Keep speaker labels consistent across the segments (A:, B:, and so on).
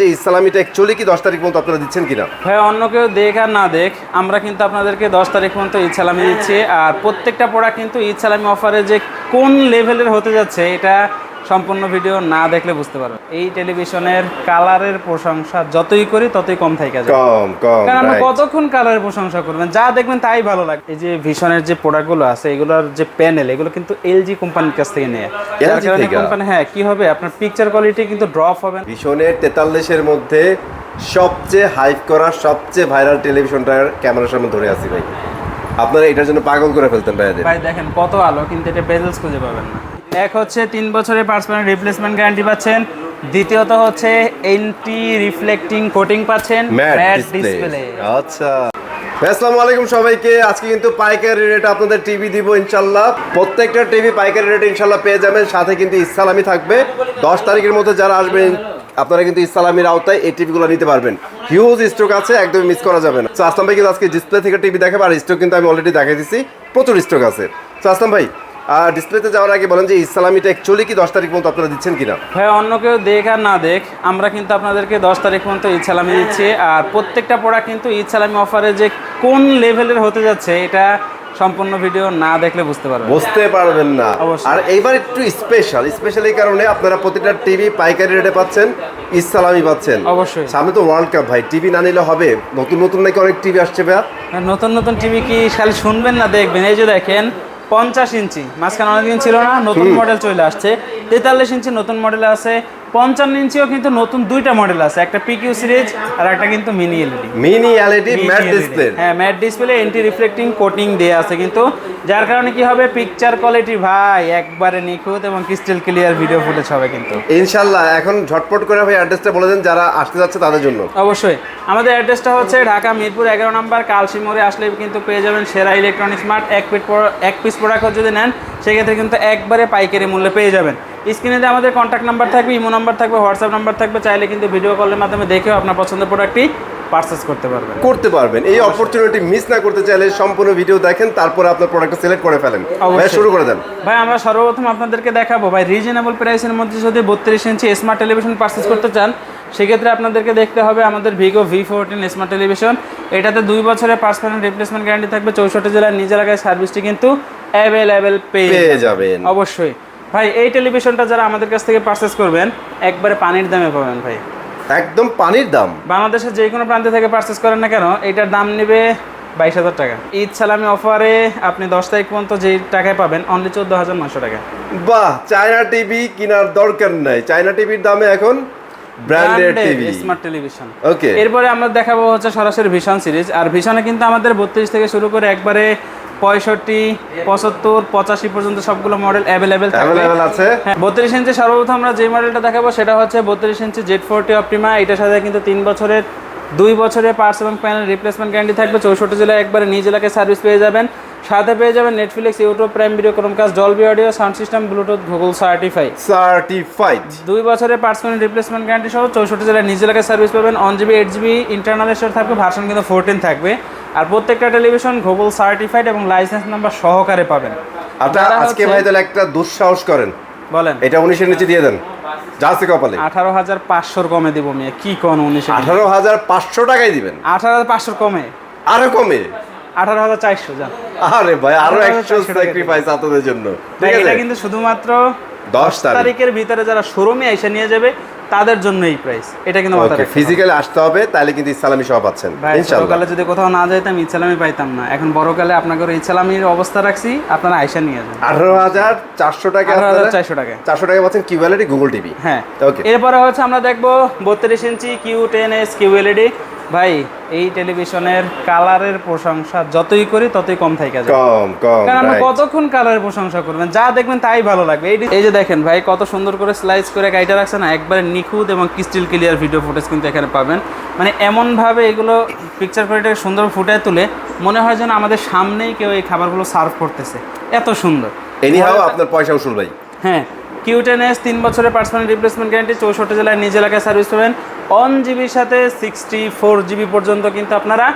A: যে ইসলামিটা অ্যাকচুয়ালি কি 10 তারিখ পর্যন্ত আপনারা দিচ্ছেন কিনা?
B: ভাই অন্য কেউ দেখ আর না দেখ, আমরা কিন্তু আপনাদেরকে 10 তারিখ পর্যন্ত ঈদ সালামি দিচ্ছি। আর প্রত্যেকটা প্রোডাক্ট কিন্তু ঈদ সালামি অফারে যে কোন লেভেলের হতে যাচ্ছে এটা সম্পূর্ণ ভিডিও না দেখলে বুঝতে পারবেন। এই টেলিভিশনের কালারের প্রশংসা যতই করি ততই কম থাকে যায়।
A: কম
B: কারণ আমরা কতক্ষণ কালারের প্রশংসা করবেন, যা দেখবেন তাই ভালো লাগে। এই যে ভিশনের যে প্রোডাক্টগুলো আছে এগুলোর যে প্যানেল, এগুলো কিন্তু এলজি কোম্পানির কাছ থেকে নেয়। যার কারণে কোম্পানি কি হবে, আপনার পিকচার কোয়ালিটি কিন্তু ড্রপ হবে।
A: ভিশনের 43 এর মধ্যে সবচেয়ে হাইপ করা সবচেয়ে ভাইরাল টেলিভিশনটার ক্যামেরার সামনে ধরে আছি ভাই। আপনারা এটার জন্য পাগল করে ফেলতেন
B: ভাই দেখেন কত আলো, কিন্তু এটা বেজেলস খুঁজে পাবেন না। এক হচ্ছে 3 বছরের পার্সোনাল রিপ্লেসমেন্ট গ্যারান্টি পাচ্ছেন, দ্বিতীয়ত হচ্ছে এন্টি রিফ্লেক্টিং কোটিং পাচ্ছেন ম্যাট ডিসপ্লে।
A: আচ্ছা, আসসালামু আলাইকুম সবাইকে। আজকে কিন্তু পাইকারি রেটে আপনাদের টিভি দিব ইনশাল্লাহ। প্রত্যেকটা টিভি পাইকারি রেটে ইনশাল্লাহ পেয়ে যাবেন, সাথে কিন্তু ইসলামি থাকবে। 10 তারিখের মধ্যে যারা আসবেন আপনারা কিন্তু ইসলামির আওতায় এই টিভিগুলো নিতে পারবেন। হিউজ স্টক আছে, একদমই মিস করা যাবে না। তো আসলাম ভাই কিন্তু আজকে ডিসপ্লে থেকে টিভি দেখাবো, আর স্টক কিন্তু আমি অলরেডি দেখাই দিচ্ছি, প্রচুর স্টক আছে। তো আসলাম ভাই, আর ডিসপ্লেতে যাওয়ার আগে বলেন যে ইসলামিটা অ্যাকচুয়ালি কি 10 তারিখ পর্যন্ত আপনারা দিচ্ছেন কিনা?
B: ভাই অন্য কেউ দেখ আর না দেখ, আমরা কিন্তু আপনাদেরকে 10 তারিখ পর্যন্ত ঈদ সালামি দিচ্ছি। আর প্রত্যেকটা প্রোডাক্ট কিন্তু ঈদ সালামি অফারে যে কোন লেভেলের হতে যাচ্ছে এটা সম্পূর্ণ ভিডিও না দেখলে বুঝতে পারবেন
A: না। আর এইবার একটু স্পেশাল এই কারণে আপনারা প্রতিটা টিভি পাইকারি রেটে পাচ্ছেন, ইসলামি পাচ্ছেন।
B: অবশ্যই
A: সামনে তো ওয়ার্ল্ড কাপ ভাই, টিভি না নিলে হবে। নতুন নাকি অনেক টিভি আসছে ভাই।
B: নতুন টিভি কি খালি শুনবেন না দেখবেন। এই যে দেখেন 50 ইঞ্চি, মাঝখানে অনেকদিন ছিল না, নতুন মডেল চলে আসছে। 43 ইঞ্চি নতুন মডেল আছে, 55 ইঞ্চিও কিন্তু নতুন দুইটা মডেল আছে, একটা পিকিউ সিরিজ আর একটা কিন্তু মিনি এলইডি
A: ম্যাট ডিসপ্লে।
B: হ্যাঁ, mat display anti reflecting coating দেয়া আছে কিন্তু, যার কারণে কি হবে, পিকচার কোয়ালিটি ভাই একবারে নিখুঁত এবং ক্রিস্টাল ক্লিয়ার ভিডিও ফুটেজ হবে কিন্তু
A: ইনশাআল্লাহ। এখন ঝটপট করে ভাই অ্যাড্রেসটা বলে দেন যারা আসতে যাচ্ছে তাদের জন্য।
B: অবশ্যই আমাদের অ্যাড্রেসটা হচ্ছে ঢাকা মিরপুর 11 নম্বর কালসি মোড়ে আসলে কিন্তু পেয়ে যাবেন সেরা ইলেকট্রনিক্স মার্ট। এক পিস প্রোডাক্ট যদি নেন সেক্ষেত্রে কিন্তু একবারে পাইকারি মূল্যে পেয়ে যাবেন। স্ক্রিনে আমাদের কন্ট্যাক্ট নাম্বার থাকবে, ইমো নাম্বার থাকবে, হোয়াটসঅ্যাপ নাম্বার থাকবে, চাইলে কিন্তু ভিডিও কলের মাধ্যমে দেখেও আপনার পছন্দের প্রোডাক্টটি পারচেজ করতে পারবেন।
A: এই অপরচুনিটি মিস না করতে চাইলে সম্পূর্ণ ভিডিও দেখেন, তারপর আপনার প্রোডাক্টটা সিলেক্ট করে ফেলেন। ভাই শুরু করে দেন।
B: ভাই আমরা সর্বপ্রথম আপনাদেরকে দেখাবো ভাই রিজনেবল প্রাইসের মধ্যে যদি 32 ইঞ্চি স্মার্ট টেলিভিশন পারচেজ করতে চান সেক্ষেত্রে আপনাদেরকে দেখতে হবে আমাদের ভিগো V14 স্মার্ট টেলিভিশন। এটাতে 2 বছরের পার্সোনাল রিপ্লেসমেন্ট গ্যারান্টি থাকবে, 64 জেলার নিজ এলাকায় সার্ভিসটি কিন্তু অ্যাভেলেবেল পেয়ে যাবেন। অবশ্যই ভাই এই টেলিভিশনটা যারা আমাদের কাছ থেকে পারচেজ করবেন একবারে পানির দামে পাবেন ভাই,
A: একদম পানির দাম।
B: বাংলাদেশের যে কোনো প্রান্ত থেকে পারচেজ করেন না কেন এটার দাম নেবে 22,000 টাকা। ঈদ সালামি অফারে আপনি 10 তারিখ পর্যন্ত যে টাকায় পাবেন অনলি 14,900 টাকা।
A: বাহ, চায়না টিভি কেনার দরকার নাই, চায়না টিভির দামে এখন ব্র্যান্ডেড টিভি
B: স্মার্ট টেলিভিশন।
A: ওকে,
B: এরপরে আমরা দেখাবো হচ্ছে সরাসরি ভিশন সিরিজ। আর ভিশনে কিন্তু আমাদের 32 থেকে শুরু করে একবারে 65, 75, 85 পর্যন্ত সবগুলো মডেল অ্যাভেলেবেল
A: আছে।
B: হ্যাঁ, 32 ইঞ্চি সর্বপ্রথম আমরা যে মডেলটা দেখাবো সেটা হচ্ছে 32 ইঞ্চি Z40 অপটিমা। এটার সাথে কিন্তু 2 বছরের পার্টস এবং প্যানেল রিপ্লেসমেন্ট গ্যারান্টি থাকবে, 64 জেলায় একবারে নিজ এলাকায় সার্ভিস পেয়ে যাবেন। সাথে পেয়ে যাবেন Netflix, YouTube, prime video, Chromecast, Dolby audio, sound system, Bluetooth, Google certified. 2 বছরের পার্টস প্যানেল রিপ্লেসমেন্ট গ্যারান্টি সহ 64 জেলায় নিজ এলাকায় সার্ভিস পাবেন। 1GB 8GB ইন্টারনাল স্টোরেজ থাকবে, ভার্সন কিন্তু 14 থাকবে। আর প্রত্যেকটা টেলিভিশন গুগল সার্টিফাইড এবং লাইসেন্স নাম্বার সহকারে পাবেন।
A: আপনারা আজকে ভাই তাহলে একটা দুঃসাহস করেন, বলেন এটা 19 এর নিচে দিয়ে দেন, যা আছে কপালে।
B: 18,500 কমে দিব মিয়া, কি কোন 19?
A: 18,500 টাকায় দিবেন?
B: 18,500 কমে,
A: আরো কমে
B: 18,400 যা।
A: আরে ভাই আরো 100 স্যাক্রিফাইস আপনাদের জন্য। ঠিক আছে,
B: এটা কিন্তু শুধুমাত্র
A: 10
B: তারিখের ভিতরে যারা শোরুমে এসে নিয়ে যাবে তাদের জন্য এই প্রাইস। এটা কিন্তু
A: ওকে, ফিজিক্যালি আসতে হবে, তাহলে কিন্তু ইসলামি সহ পাচ্ছেন ইনশাআল্লাহ।
B: বড়কালে যদি কোথাও না যাইতাম ইসলামি পাইতাম না, এখন বড়কালে আপনাদের ইসলামির অবস্থা রাখছি, আপনারা আইসা নিয়ে যান।
A: 18,400 টাকা,
B: 18,400 টাকা,
A: 400 টাকা পাচ্ছেন কিউএলইডি গুগল টিভি।
B: হ্যাঁ,
A: ওকে।
B: এরপরে হচ্ছে আমরা দেখবো 32 ইঞ্চি Q10s QLED। ভাই এই টেলিভিশনের কালারের প্রশংসা যতই করি ততই কম থাকে যায়। কারণ আমরা কতক্ষণ কালারের প্রশংসা করবেন, যা দেখবেন তাই ভালো লাগবে। এই যে দেখেন ভাই কত সুন্দর করে স্লাইস করে কাইটা রাখছে না, একবারে নিখুঁত এবং ক্রিস্টাল ক্লিয়ার ভিডিও ফুটেজ কিন্তু এখানে পাবেন। মানে এমনভাবে এগুলো পিকচার কোয়ালিটি সুন্দর ফুটিয়ে তুলে মনে হয় যেন আমাদের সামনেই কেউ এই খাবারগুলো সার্ভ করতেছে, এত সুন্দর।
A: এনিহাউ আপনার পয়সা উসুল ভাই।
B: হ্যাঁ, Q10s 3 বছরের পার্সোনাল রিপ্লেসমেন্ট গ্যারান্টি, 64 জেলায় নিজ এলাকায় সার্ভিস পাবেন। 1GBর সাথে 64GB পর্যন্ত কিন্তু আপনারা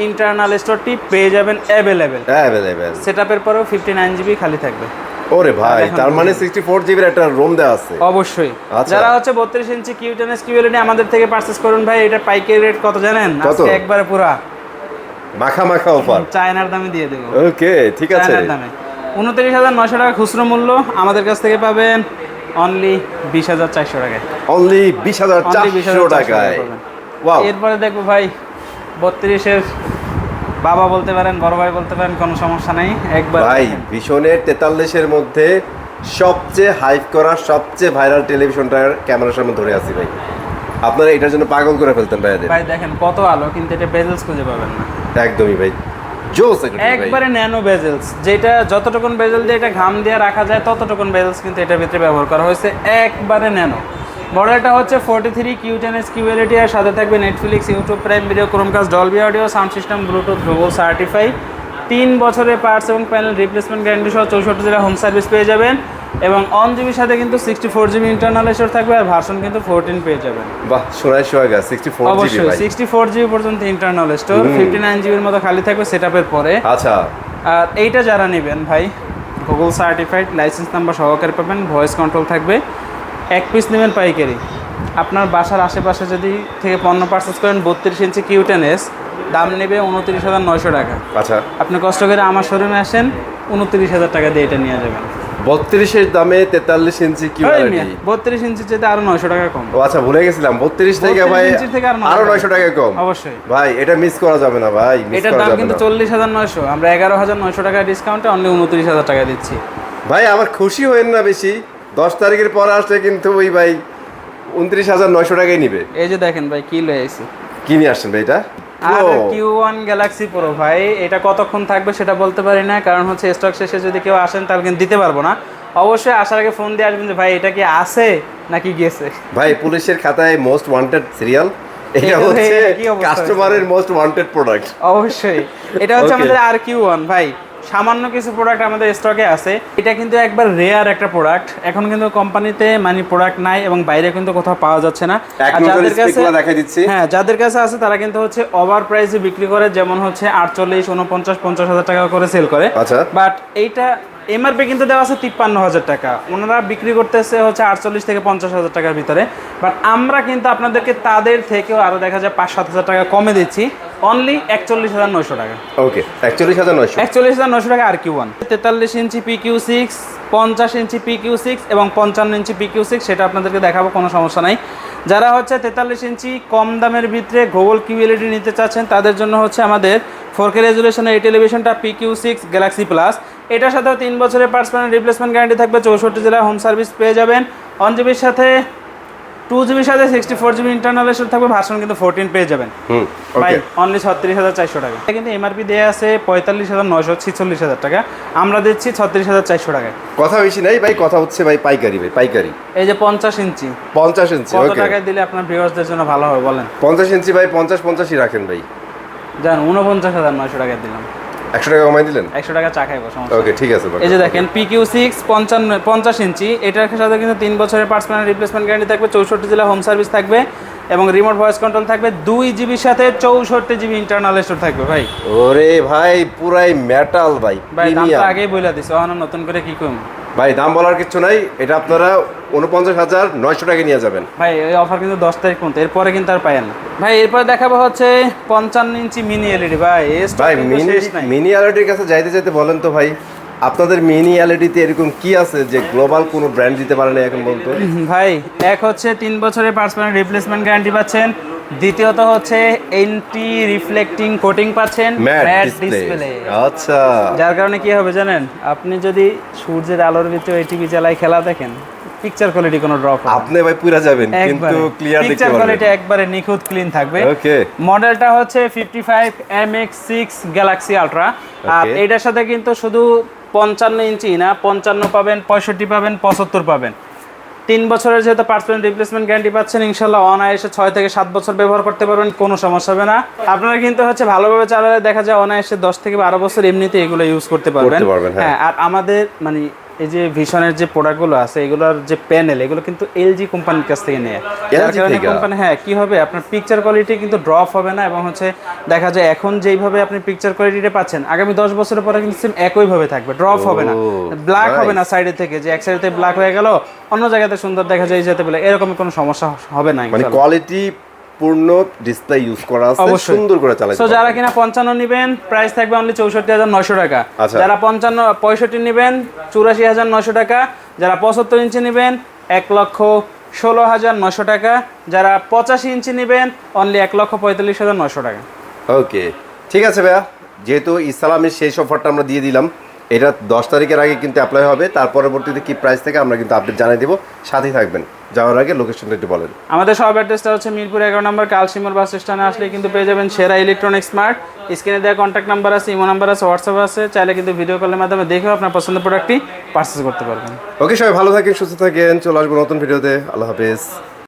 B: ইন্টারনাল স্টোরটি পেয়ে যাবেন অ্যাভেলেবেল। সেটআপের পরেও 59GB খালি থাকবে।
A: ওরে ভাই, তার মানে 64 জিবির একটা রোম দেওয়া আছে।
B: অবশ্যই।
A: আচ্ছা।
B: যারা হচ্ছে 32 ইঞ্চি কিউটেনএস কিউএলইডি আমাদের থেকে পারচেজ করুন ভাই, এটা পাইকারি রেট কত জানেন?
A: কত?
B: আজকে একবারে পুরা
A: মাখা মাখা অফার।
B: চায়নার দামে দিয়ে দেবো।
A: ওকে, ঠিক আছে।
B: চায়নার দামে 29,900 টাকা খুচরো মূল্য, আমাদের কাছ থেকে পাবেন অনলি 20,400 টাকায়।
A: অনলি 20,400 টাকায়। ওয়াও।
B: এরপরে দেখবো ভাই 32-এর বাবা বলতে পারেন, বড় ভাই বলতে পারেন, কোনো সমস্যা নাই। একবার
A: ভাই ভীষণের 43-এর মধ্যে সবচেয়ে হাইপ করা, সবচেয়ে ভাইরাল টেলিভিশনটার ক্যামেরার সামনে ধরে আছি ভাই। আপনারা এটার জন্য পাগল করে ফেলতেন ভাইয়াদের।
B: ভাই দেখেন কত আলো, কিন্তু এটা বেজেলস খুঁজে পাবেন না।
A: একদমই ভাই, জোস ভাই।
B: একবারে ন্যানো বেজেলস, যেটা যতটুকুন বেজেল দিয়ে এটা ঘাম দিয়ে রাখা যায় ততটুকুন বেজেলস কিন্তু এটার ভিতরে ব্যবহার করা হয়েছে, একবারে ন্যানো। মডেলটা হচ্ছে 43 কিউটেনএস কিউএলইডি, আর সাথে থাকবে Netflix, YouTube prime video, Chromecast, Dolby audio, sound system, Bluetooth, Google certify, 3 বছরের পার্টস এবং প্যানেল রিপ্লেসমেন্ট গ্যারান্টি সহ 64 জেলা হোম সার্ভিস পেয়ে যাবেন। এবং 1 জিবির সাথে কিন্তু 64 জিবি ইন্টারনাল স্টোর থাকবে, আর ভার্সন কিন্তু 14 পেয়ে যাবেন।
A: বাহ, শোনাই সোহাগা 64 জিবি
B: অবশ্যই
A: ভাই।
B: 64 জিবি পর্যন্ত ইন্টারনাল স্টোর, 59 জিবির মতো খালি থাকবে সেটআপের পরে।
A: আচ্ছা।
B: আর এইটা যারা নেবেন ভাই, গুগল সার্টিফাইড, লাইসেন্স নাম্বার সহকারে পাবেন, ভয়েস কন্ট্রোল থাকবে। 1 পিস নেবেন পাইকারি, আপনার বাসার আশেপাশে যদি থেকে পণ্য পারচেস করেন 32 ইঞ্চি কিউটেনএস, দাম নেবে 29,900 টাকা।
A: আচ্ছা,
B: আপনি কষ্ট করে আমার শোরুমে আসেন, 29,000 টাকা দিয়ে এটা নিয়ে যাবেন।
A: 32-এর দামে 43 ইঞ্চি কিউএলইডি।
B: 32 ইঞ্চির চেয়ে আরো 900 টাকা কম।
A: ও আচ্ছা, ভুলে গেছিলাম 32 থেকে
B: 32
A: ভাই
B: ইঞ্চির থেকে
A: আরো 900 টাকা কম।
B: অবশ্যই
A: ভাই এটা মিস করা যাবে না ভাই, মিস
B: এটার
A: করা
B: দাম
A: যাবে
B: কিন্তু
A: না।
B: 40,900, আমরা 11,900 টাকা ডিসকাউন্টে অনলি 29,000 টাকা দিচ্ছি।
A: ভাই আমার খুশি হয়েন না বেশি, 10 তারিখের পর আসলে কিন্তু ওই ভাই 29,900 টাকাই নিবে।
B: এই যে দেখেন ভাই কি লয়ে আইছি,
A: কি নিয়ে আসছেন ভাই এটা?
B: আর
A: Pro।
B: Q1 গ্যালাক্সি প্রো ভাই, এটা কতক্ষণ থাকবে সেটা বলতে পারি না, কারণ হচ্ছে স্টক শেষে যদি কেউ আসেন তাহলে কিন্তু দিতে পারবো না। অবশ্যই আসার আগে ফোন দিয়ে আসবেন যে ভাই এটা কি আছে নাকি গেছে।
A: ভাই পুলিশের খাতায় মোস্ট ওয়ান্টেড সিরিয়াল, এটা
B: এটা
A: হচ্ছে
B: ভাই, কি অবস্থা
A: কাস্টমারের মোস্ট ওয়ান্টেড প্রোডাক্ট।
B: অবশ্যই এটা হচ্ছে
A: Okay.
B: আমাদের Q1 ভাই। সামান্য কিছু প্রোডাক্ট আমাদের স্টকে আছে, এটা কিন্তু একবার রেয়ার একটা প্রোডাক্ট। এখন কিন্তু কোম্পানিতে মানে প্রোডাক্ট নাই এবং বাইরে কিন্তু কোথাও পাওয়া যাচ্ছে না।
A: এক
B: আর
A: নজরে
B: যাদের কাছে
A: স্পেকগুলো দেখাই দিচ্ছি।
B: হ্যাঁ, যাদের কাছে আছে তারা কিন্তু হচ্ছে ওভার প্রাইসে বিক্রি করে, যেমন হচ্ছে 48, 49, 50,000 টাকা করে সেল করে।
A: আচ্ছা।
B: বাট এইটা এমআরপি কিন্তু দেওয়া আছে 53,000 টাকা, ওনারা বিক্রি করতেছে হচ্ছে 48 থেকে 50,000 টাকার ভিতরে। বাট আমরা কিন্তু আপনাদেরকে তাদের থেকেও আরো দেখা যায় 5-7,000 টাকা কমে দিচ্ছি, অনলি 41,900 টাকা।
A: ওকে, 41,900।
B: 41,900 টাকা Q1। 43 ইঞ্চি PQ6, 50 ইঞ্চি PQ6 এবং 55 ইঞ্চি PQ6, সেটা আপনাদেরকে দেখাবো, কোনো সমস্যা নাই। যারা হচ্ছে 43 ইঞ্চি কম দামের ভিতরে গুগল কিউএলইডি নিতে চাচ্ছেন তাদের জন্য হচ্ছে আমাদের 4K রেজুলেশনের এই টেলিভিশনটা PQ6 গ্যালাক্সি প্লাস। এটার সাথেও 3 বছরের পার্টস প্যানেল রিপ্লেসমেন্ট গ্যারান্টি থাকবে, 64 জেলায় হোম সার্ভিস পেয়ে যাবেন। 1 জিবির সাথে 2 জিবির সাথে 64 জিবি ইন্টারনাল স্টোর থাকবে, ভার্সন কিন্তু 14 পেয়ে যাবেন। ভাই
A: ওকে।
B: অনলি 36,400 টাকা। এটা কিন্তু এমআরপি দেওয়া আছে 45,900, 46,000 টাকা, আমরা দিচ্ছি 36,400 টাকায়।
A: কথা বেশি নাই ভাই, কথা হচ্ছে ভাই পাইকারি, ভাই পাইকারি।
B: এই যে 50 ইঞ্চি
A: 50 ইঞ্চি।
B: কত
A: ওকে,
B: টাকায় দিলে আপনার ভিউয়ার্সদের জন্য ভালো হবে বলেন?
A: 50 ইঞ্চি ভাই 50-50ই রাখেন ভাই।
B: জান 49,900 টাকা দিলাম,
A: 100 টাকা কমাই দিলেন।
B: 100 টাকা চা খাইবো, সমস্যা
A: ওকে,
B: নেই।
A: ঠিক আছে।
B: এই যে দেখেন PQ6 50 ইঞ্চি, এটার সাথে কিন্তু 3 বছরের পার্টস প্যানেল রিপ্লেসমেন্ট গ্যারান্টি থাকবে, 64 জেলা হোম সার্ভিস থাকবে এবং রিমোট ভয়েস কন্ট্রোল থাকবে। 2 জিবির সাথে 64 জিবি ইন্টারনাল স্টোর থাকবে ভাই।
A: ওরে ভাই পুরাই মেটাল ভাই,
B: ভাই দাম তো
A: প্রিমিয়াম।
B: আগেই বলে দিছি, এখন আর নতুন করে কি কম।
A: ভাই দাম বলার কিছু নাই, এটা আপনারা 49,900 টাকা নিয়ে যাবেন।
B: ভাই এই অফার কিন্তু 10 তারিখ পর্যন্ত, এরপরে কিন্তু আর পাইয়েন না ভাই। এরপরে দেখাবো হচ্ছে 55 ইঞ্চি মিনি এলইডি ভাই।
A: ভাই মিনি এলইডির কাছে যাইতে যাইতে বলেন তো ভাই, আপনাদের মিনি এলইডিতে এরকম কি আছে যে গ্লোবাল কোনো ব্র্যান্ড দিতে পারে না এখন বলতো?
B: ভাই এক হচ্ছে 3 বছরের পার্টস প্যানেল রিপ্লেসমেন্ট গ্যারান্টি পাচ্ছেন, দ্বিতীয়ত হচ্ছে এন্টি রিফ্লেক্টিং কোটিং পাচ্ছেন
A: ম্যাট
B: ম্যাট
A: ডিসপ্লে।
B: ডিসপ্লে।
A: আচ্ছা,
B: যার কারণে কি হবে জানেন, আপনি যদি সূর্যের আলোর ভিতরে এই টিভি চালায় খেলা দেখেন, পিকচার কোয়ালিটি কোনো ড্রপ হবে না।
A: আপনি ভাই পুরা যাবেন কিন্তু ক্লিয়ার দেখতে
B: পিকচার
A: পারবেন।
B: কোয়ালিটি একবারে নিখুঁত ক্লিন থাকবে।
A: ওকে।
B: মডেলটা হচ্ছে 55 MX6 গ্যালাক্সি আলট্রা। আর
A: Okay.
B: এটার সাথে কিন্তু শুধু 55 ইঞ্চি না, 55 পাবেন, 65 পাবেন, 75 পাবেন। 3 বছরের যেহেতু পার্টস প্যানেল রিপ্লেসমেন্ট গ্যারান্টি পাচ্ছেন, ইনশাআল্লাহ অনায়াসে 6 থেকে 7 বছর ব্যবহার করতে পারবেন, কোনো সমস্যা হবে না। আপনারা কিন্তু হচ্ছে ভালোভাবে চালালে দেখা যায় অনায়াসে 10 থেকে 12 বছর এমনিতে এগুলো ইউজ করতে পারবেন।
A: হ্যাঁ।
B: হ্যাঁ, আর আমাদের মানে এই যে ভিশনের যে প্রোডাক্টগুলো আছে এগুলোর যে প্যানেল এগুলো কিন্তু এলজি কোম্পানির কাছ থেকে নেয়। যার কারণে
A: থেকে?
B: কোম্পানি হ্যাঁ কি হবে আপনার পিকচার কোয়ালিটি কিন্তু ড্রপ হবে না এবং হচ্ছে দেখা যায় এখন যেইভাবে আপনি পিকচার কোয়ালিটিটা পাচ্ছেন আগামী 10 বছরের পরে কিন্তু সেম একইভাবে থাকবে, ড্রপ হবে না, ব্ল্যাক হবে না সাইডে থেকে যে এক সাইডে ব্ল্যাক হয়ে গেল অন্য জায়গাতে সুন্দর দেখা যায় যেতে বলে এরকম কোনো সমস্যা হবে না
A: মানে
B: ইনশাআল্লাহ।
A: কোয়ালিটি পূর্ণ ডিসপ্লে ইউজ করা আছে,
B: অবশ্যই।
A: সুন্দর করে চালাতে
B: সো যারা কিনা 55 নেবেন প্রাইস থাকবে অনলি 64,900 টাকা।
A: আচ্ছা।
B: যারা 65 নেবেন 84,900 টাকা। যারা 75 ইঞ্চি নেবেন 1,16,900 টাকা। যারা 85 ইঞ্চি নেবেন অনলি 1,45,900 টাকা।
A: ওকে ঠিক আছে ভাইয়া, যেহেতু ইসলামের শেষ অফারটা আমরা দিয়ে দিলাম, এটা 10 তারিখের আগে কিন্তু অ্যাপ্লাই হবে, তার পরবর্তীতে কি প্রাইস থেকে আমরা কিন্তু আপডেট জানিয়ে দেবো, সাথেই থাকবেন। যাওয়ার আগে লোকেশনটা একটু বলেন।
B: আমাদের সব অ্যাড্রেসটা হচ্ছে মিরপুর 11 নম্বর কালসিমর বাস স্ট্যান্ডে আসলে কিন্তু পেয়ে যাবেন সেরা ইলেকট্রনিক্স স্মার্ট। স্ক্রিনে দেওয়া কন্ট্যাক্ট নাম্বার আছে, ইমো নাম্বার আছে, হোয়াটসঅ্যাপ আছে, চাইলে কিন্তু ভিডিও কলের মাধ্যমে দেখেও আপনার পছন্দের প্রোডাক্টটি পারচেজ করতে পারবেন।
A: ওকে সবাই ভালো থাকেন, সুস্থ থাকেন, চলে আসবো নতুন ভিডিওতে। আল্লাহ হাফেজ।